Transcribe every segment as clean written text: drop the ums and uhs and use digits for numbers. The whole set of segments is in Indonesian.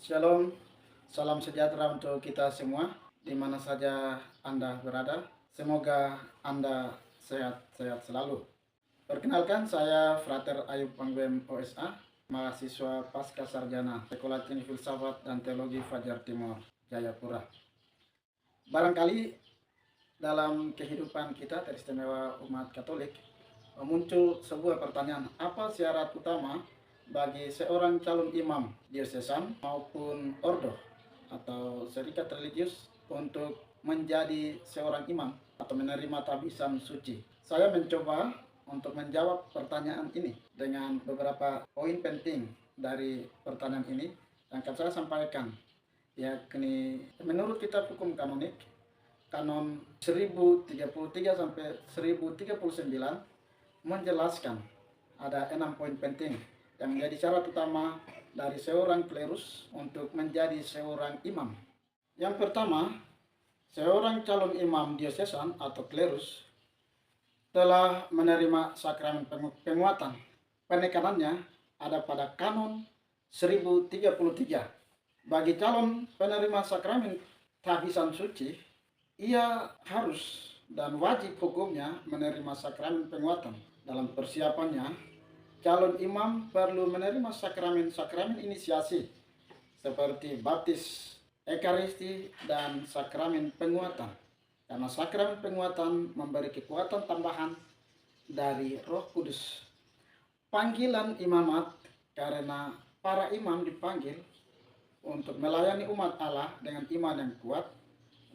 Shalom, salam sejahtera untuk kita semua, di mana saja Anda berada. Semoga Anda sehat-sehat selalu. Perkenalkan, saya Frater Ayub Pangwem OSA, mahasiswa Pasca Sarjana Sekolah Tinggi Filsafat dan Teologi Fajar Timur, Jayapura. Barangkali dalam kehidupan kita teristimewa umat Katolik, muncul sebuah pertanyaan, apa syarat utama bagi seorang calon imam diosesan maupun ordo atau serikat religius untuk menjadi seorang imam atau menerima tabisan suci. Saya mencoba untuk menjawab pertanyaan ini dengan beberapa poin penting dari pertanyaan ini yang akan saya sampaikan, yakni menurut kitab hukum kanonik Kanon 1033 sampai 1039 menjelaskan ada 6 poin penting yang menjadi syarat utama dari seorang klerus untuk menjadi seorang imam. Yang pertama, seorang calon imam diosesan atau klerus telah menerima sakramen penguatan. Penekanannya ada pada Kanon 1033. Bagi calon penerima sakramen tabisan suci, ia harus dan wajib hukumnya menerima sakramen penguatan. Dalam persiapannya, calon imam perlu menerima sakramen-sakramen inisiasi seperti baptis, ekaristi, dan sakramen penguatan. Karena sakramen penguatan memberi kekuatan tambahan dari Roh Kudus. Panggilan imamat karena para imam dipanggil untuk melayani umat Allah dengan iman yang kuat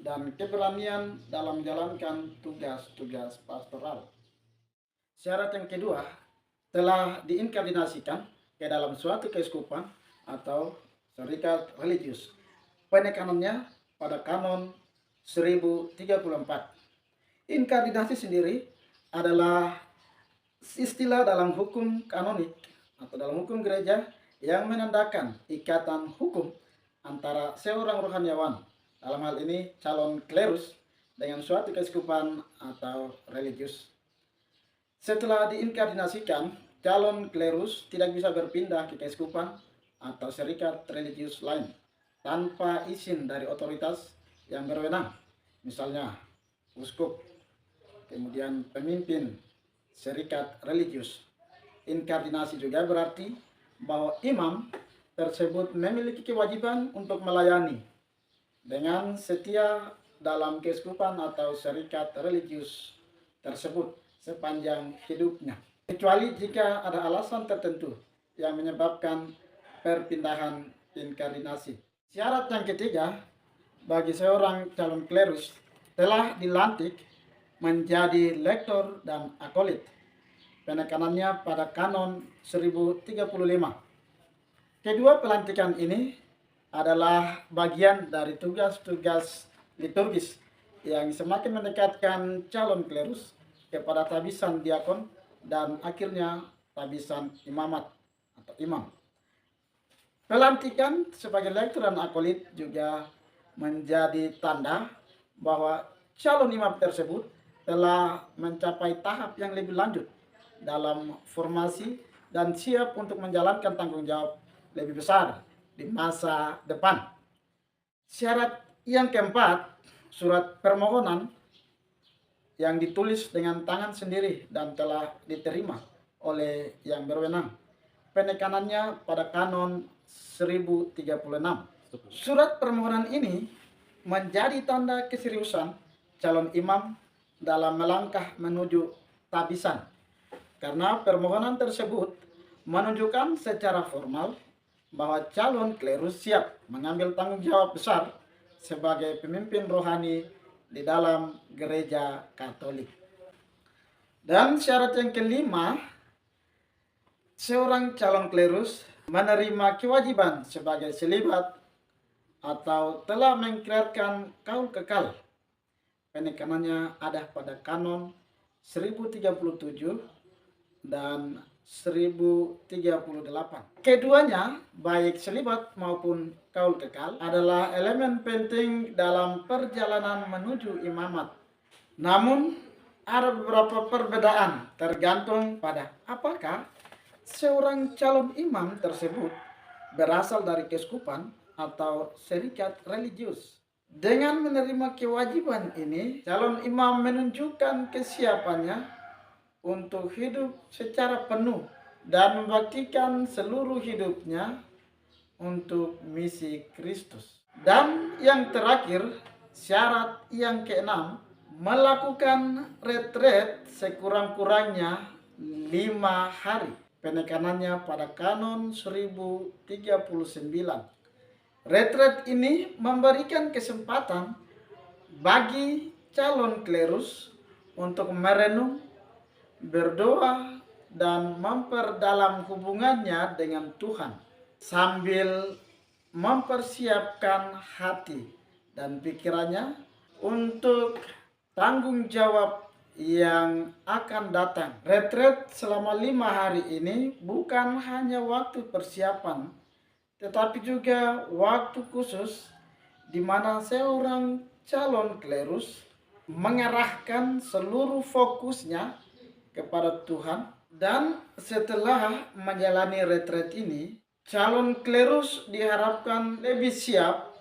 dan keberanian dalam menjalankan tugas-tugas pastoral. Syarat yang kedua, telah diinkardinasikan ke dalam suatu keuskupan atau serikat religius. Penekanannya pada Kanon 1034. Inkardinasi sendiri adalah istilah dalam hukum kanonik atau dalam hukum gereja yang menandakan ikatan hukum antara seorang rohaniawan, dalam hal ini calon klerus, dengan suatu keuskupan atau religius. Setelah diinkardinasikan, calon klerus tidak bisa berpindah ke keuskupan atau serikat religius lain tanpa izin dari otoritas yang berwenang, misalnya uskup, kemudian pemimpin serikat religius. Inkardinasi juga berarti bahwa imam tersebut memiliki kewajiban untuk melayani dengan setia dalam keuskupan atau serikat religius tersebut sepanjang hidupnya, kecuali jika ada alasan tertentu yang menyebabkan perpindahan inkardinasi. Syarat yang ketiga, bagi seorang calon klerus telah dilantik menjadi lektor dan akolit. Penekanannya pada Kanon 1035. Kedua pelantikan ini adalah bagian dari tugas-tugas liturgis yang semakin mendekatkan calon klerus kepada tabisan diakon dan akhirnya tabisan imamat atau imam. Pelantikan sebagai lektor dan akolit juga menjadi tanda bahwa calon imam tersebut telah mencapai tahap yang lebih lanjut dalam formasi dan siap untuk menjalankan tanggung jawab lebih besar di masa depan. Syarat yang keempat, surat permohonan yang ditulis dengan tangan sendiri dan telah diterima oleh yang berwenang. Penekanannya pada Kanon 1036. Surat permohonan ini menjadi tanda keseriusan calon imam dalam melangkah menuju tabisan, karena permohonan tersebut menunjukkan secara formal bahwa calon klerus siap mengambil tanggung jawab besar sebagai pemimpin rohani di dalam gereja Katolik. Dan syarat yang kelima, seorang calon klerus menerima kewajiban sebagai selibat atau telah mengikrar kaul kekal. Penekanannya ada pada Kanon 1037 dan 1038. Keduanya, baik selibat maupun kaul kekal, adalah elemen penting dalam perjalanan menuju imamat. Namun, ada beberapa perbedaan tergantung pada apakah seorang calon imam tersebut berasal dari keuskupan atau serikat religius. Dengan menerima kewajiban ini, calon imam menunjukkan kesiapannya untuk hidup secara penuh dan membaktikan seluruh hidupnya untuk misi Kristus. Dan yang terakhir, syarat yang keenam, melakukan retret sekurang-kurangnya 5 hari. Penekanannya pada kanon 1039. Retret ini memberikan kesempatan bagi calon klerus untuk merenung, berdoa, dan memperdalam hubungannya dengan Tuhan sambil mempersiapkan hati dan pikirannya untuk tanggung jawab yang akan datang. Retret selama 5 hari ini bukan hanya waktu persiapan, tetapi juga waktu khusus di mana seorang calon klerus mengarahkan seluruh fokusnya kepada Tuhan. Dan setelah menjalani retret ini, calon klerus diharapkan lebih siap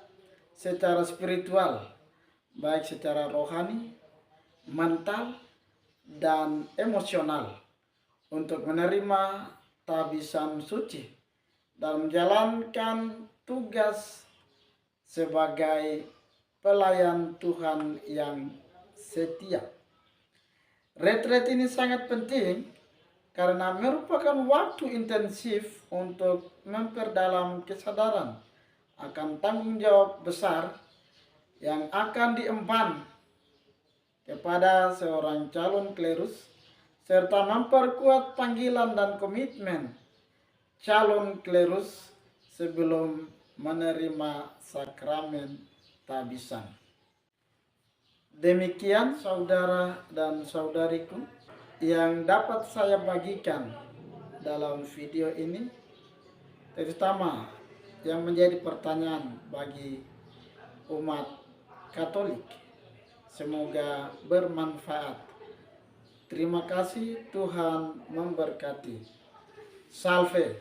secara spiritual, baik secara rohani, mental, dan emosional untuk menerima tabisan suci dan menjalankan tugas sebagai pelayan Tuhan yang setia. Retret ini sangat penting karena merupakan waktu intensif untuk memperdalam kesadaran akan tanggung jawab besar yang akan diemban kepada seorang calon klerus, serta memperkuat panggilan dan komitmen calon klerus sebelum menerima sakramen tabisan. Demikian saudara dan saudariku yang dapat saya bagikan dalam video ini, terutama yang menjadi pertanyaan bagi umat Katolik. Semoga bermanfaat. Terima kasih, Tuhan memberkati. Salve.